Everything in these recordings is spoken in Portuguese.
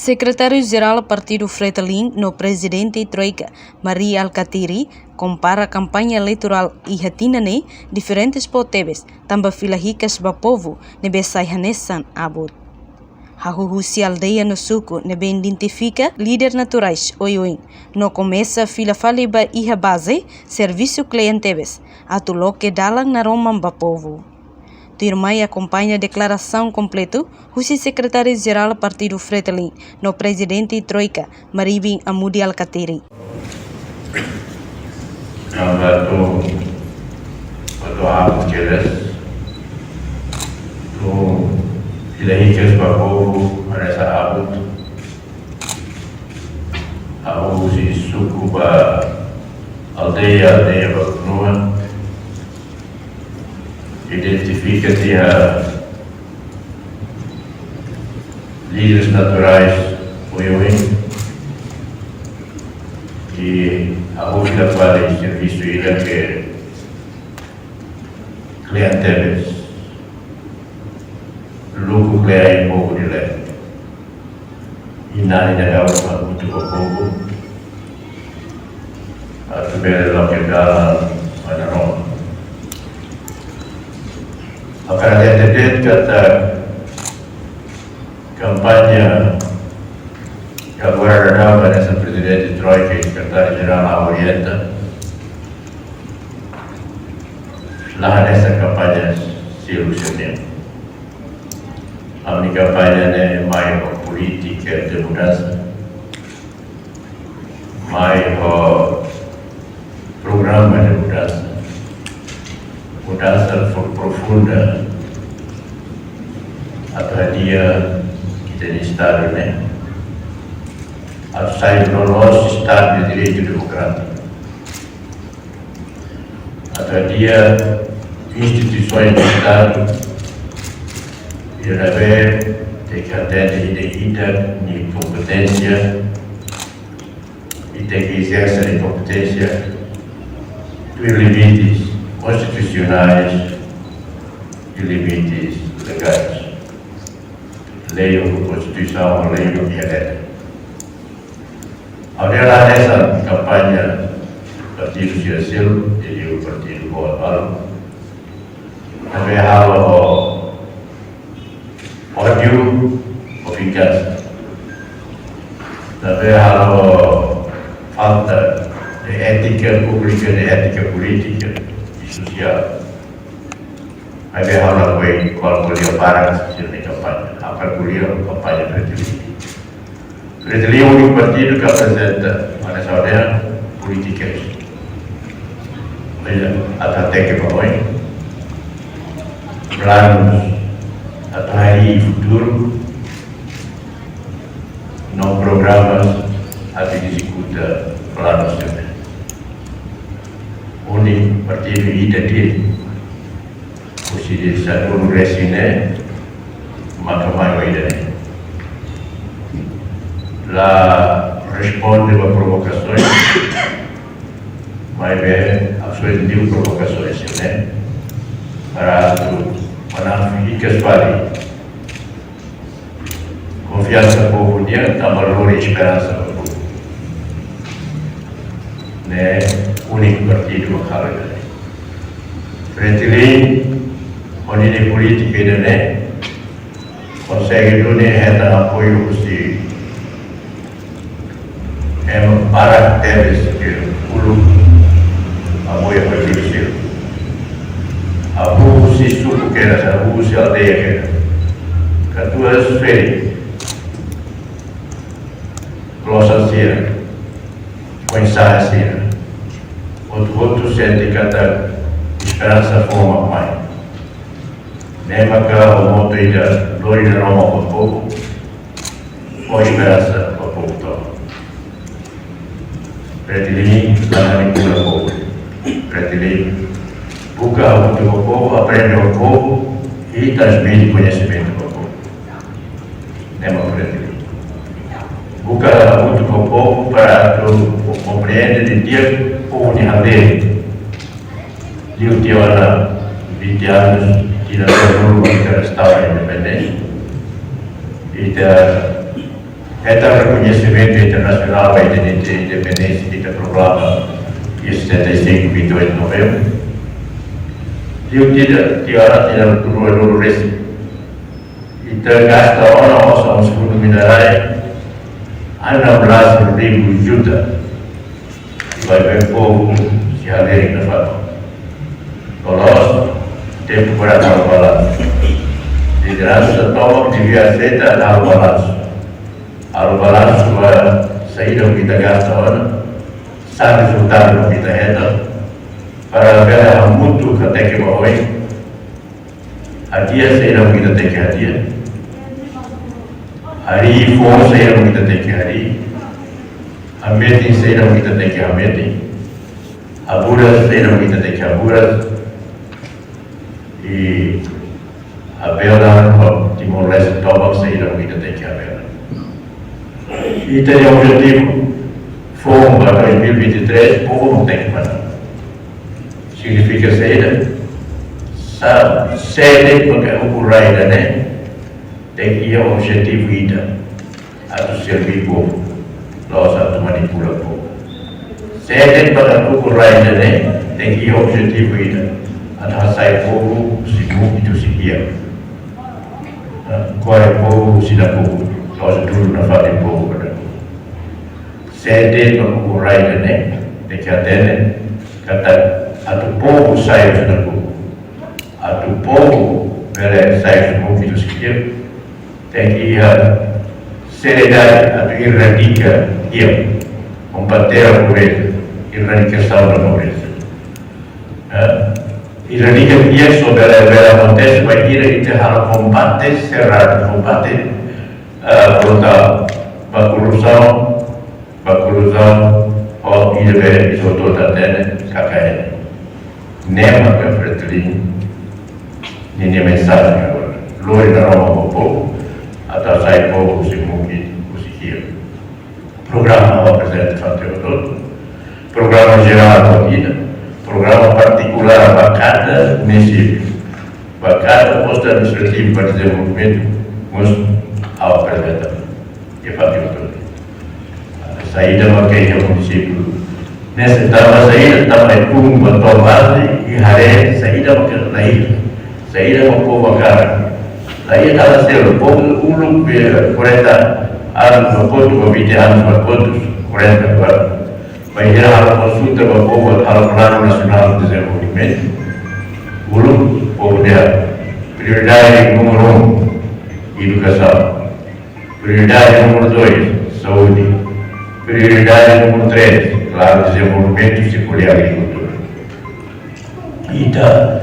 Secretário-Geral do Partido Fretilin, no presidente Troika, Maria Alkatiri, compara a campanha eleitoral e retinane diferentes potebes, também fila ricas para povo, nebe sai hanesan abot. Hahuhusi aldeia no suco, nebe identifica líder naturais, oioin. No começa fila faliba iha base, serviço clientebes, atuloque dalang na romam ba povo. Turmai acompanha a declaração completa o secretário-geral do Partido Fretilin, no presidente Troika, Maribin Amudi Alkatiri. Ilahicas para povo nessa hábito, a usi suku para aldeia para Kunua, identifica-se a líderes naturais Oioin e a outra para o serviço ilha que clientes lugu clear em povo de leve e nada de dar muito povo a subir lá que dá para não a cara de kata campanha que agora dava nessa presidente Troika e secretário-geral a orienta lá nessa campanha se ilusionou. A minha campanha é mais política de mudança, mais programa de mudança, mudança profunda até dia que tem Estado, né? A sair do nosso Estado de Direito Democrático, até dia instituições do Estado e haver decadente de ida de competência e tem que exercer a competência dos limites constitucionais e limites legais. Leiam a Constituição, leiam o que é. Ao delar nessa campanha do Partido Ciracil e do Partido Boa Paulo, também há ódio ou vingança. Também há falta de ética pública, de ética política e social. Também há qual podia parar na campanha. Há a campanha Fretilin. Fretilin é o único partido que apresenta uma nação políticas. Até que para hoje, planos atuais e futuro, não programas a que executa planos também. O único partido identitário, o cidadão do Recine, macamai ainda. Lá responde a provocações, mas é absolutamente provocações, né? Para fica vale confiança no povo dia dá valor e esperança no povo, né? Único partido que fala dele. Fretilin, onde a política ainda né consegue dar apoio se para teres que o apoio a partido seu. A povo se suco que era, a povo se aldeia que era. Que a tua esfera, glossa cera, conheça a cera. Outro sente que a esperança forma mais. Nem maca o moto ainda dói na Roma para o povo, ou esperança para o povo todo. Fretilin, para manipular o povo. Fretilin, busca o povo, aprende o povo e transmite conhecimento para o povo. Não é Fretilin. Busca muito o povo para compreender de dia o povo de aldeia. E o teu ana 20 anos, tirando o grupo que restaura a independência. E reconhecimento internacional da independência que proclama em 75, 28 de novembro. E o dia do Recife. E gasta a nossa segundo minerário, Ana Blas Rodrigo Juta, e vai ver o povo se alegre na fato. Nós temos para dar o balanço. Liderança toma devia aceitar dar o balanço. O balanço vai sair da vida gasta hora, sabe resultar da vida reta, para ver a muito até que morre. A dia sair da vida até que a dia. Hari força sair da vida até que hari. A meeting sair da vida até que a meeting. A buras sair da vida até que a buras. E a bela Timor-Leste toma sair da vida até que a bela. E tem o objetivo, fomos para 2023, o povo não tem que parar. Significa saída, sabe, sede porque o correio, né? Tem que ir ao objetivo ida, a do servir o povo, nós a manipula o povo. Sede para o correio, né? Tem que ir ao objetivo ida, a da sai povo, se muito se guia. Qual é o povo, se dá povo, nós tudo na fala do povo. Sede para o correio, né? Tem que atender, kata a do povo sai do povo. A do povo, sai do povo que se guia. Tem que ir a seriedade, a do erradica guia, combater a pobreza, erradicação da pobreza. Erradica guia sobre a acontece, vai ir e terra combate cerrado, combate brutal, a corrupção, ou ir ver isotor da terra, KKN. Nema que a fretilin, nem mensagem agora. Loi na Roma com o povo, até sai povo se move, programa apresenta conteúdo todo, programa geral da vida, programa particular para cada município, para cada posto administrativo para desenvolvimento, mas apresenta e conteúdo todo. A saída para quem é o município, nessa etapa saída, estava em Pumba, Tomate e Haré, saída para a ilha, saída para o povo a cara. Aí estava sendo o povo, 40 anos no ponto, 20 anos no ponto, 40 agora. Vai gerar uma consulta para o povo, ao Plano Nacional de Desenvolvimento. O povo dela. Prioridade número 1, educação. Prioridade número 2, saúde. Prioridade número 3, claro, desenvolvimento circular e agricultura. E está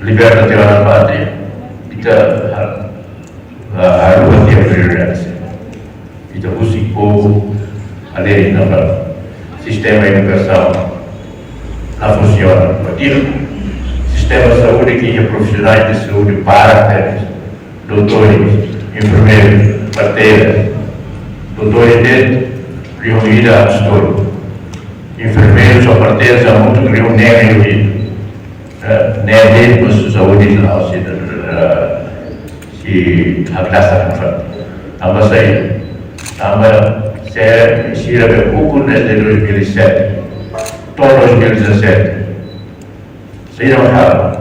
libertação da pátria. A rua tem prioridade. Então, o povo, além do sistema de educação, não funciona. Sistema de saúde, que é profissionais de saúde para doutores, enfermeiros, parteiras, doutores de reunida a história. Enfermeiros ou parteiras há muito que não é reunido. Nem mas saúde não se a classe não tamba saída tamba se era pouco desde 2007 todo 2017 saída uma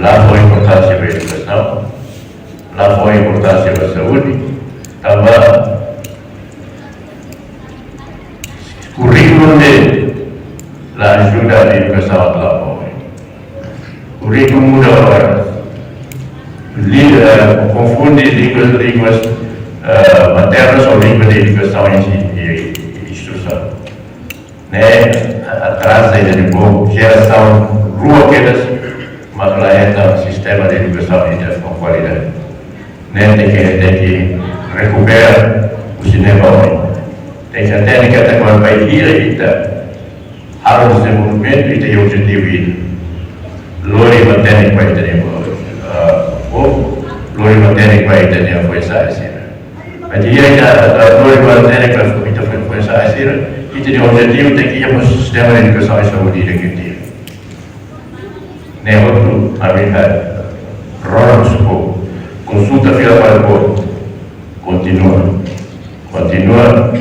lá foi a importância da educação, lá foi a importância da saúde, tamba currículo de la ajuda da educação lá foi currículo muda agora. Confunde línguas maternas ou línguas de educação e instrução. Atrás ainda de pouco, geração rua aquelas, mas lá é um sistema de educação com qualidade. Tem que recuperar o cinema hoje. Tem que a técnica até quando vai vir e há um desenvolvimento e tem objetivo. Lori mantém vai ter Lori mantém vai ter a força assim. Mas a Lori mantém a força assim e tem o objetivo de que o sistema de educação e saúde requerido. Nem outro habilidade. Rola no povo. Consulta fila para o povo. continua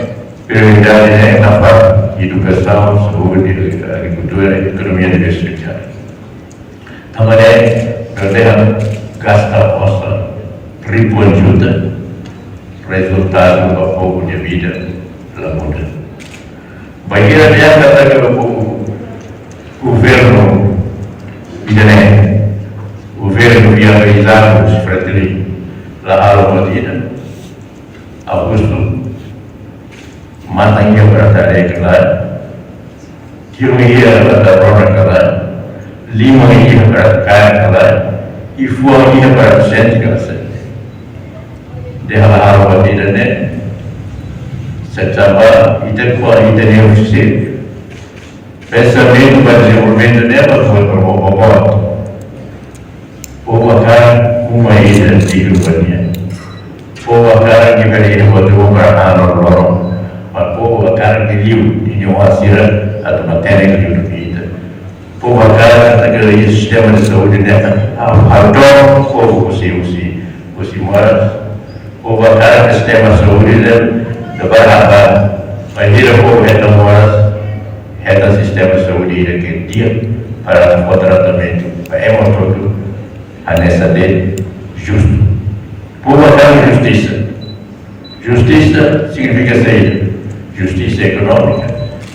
prioridade na parte de educação, saúde, agricultura e economia diversificada. Também perdemos gasta nossa riconjuta, resultado do povo de vida da muda. Bagian dia kata ke governo idane, governo viabilizado seperti la Al-Madina, Augusto matangnya berada di kelar, kirumia berada rona kelar, 5 ia berada kelar, Ifuang ia berada senti kelar. Dia la Al-Madina ne secara intelectual e oficial. Pensamento para desenvolvimento dela foi para o Boboto. Provocar uma ilha de urbania. Provocar que veria o para a Loro. Mas provocar que liu de uma cira a matéria de vida. Provocar aquele sistema de saúde neta. Adoro o povo se mora. Provocar o sistema de saúde da barata. Mas ele o povo é tão mora. É o sistema de saúde que dia para o tratamento é um todo a nessa lei justo. Por dar justiça. Justiça significa saída. Justiça econômica,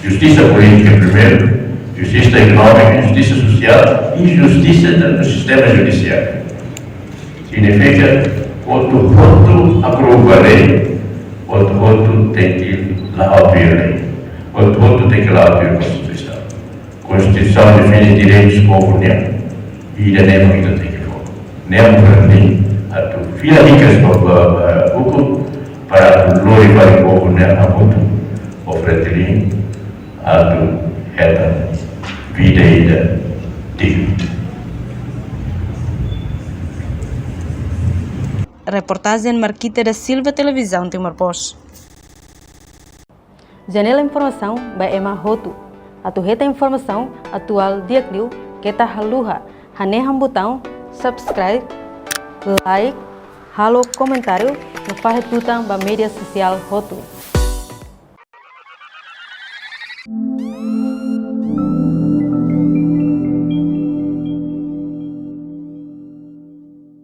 justiça política primeiro, justiça econômica, justiça social e justiça no sistema judiciário. Significa outro voto aprova a lei, outro voto tem que laudir a lei. Outro ponto tem que lá a Constituição. A Constituição define direitos do povo nem e ainda nem muito tem que for. Nem para mim, a tu filha ricas para glorificar o povo nem a muito oferecer a tu reta vida e digna. Reportagem Marquita da Silva, Televisão Timor-Poste. Janela Informação by Emma Hotu. Atuheta informação atual diakliu kita haluha. Haneham botão subscribe, like, halo comentário no fahetutang ba media sosial Hotu.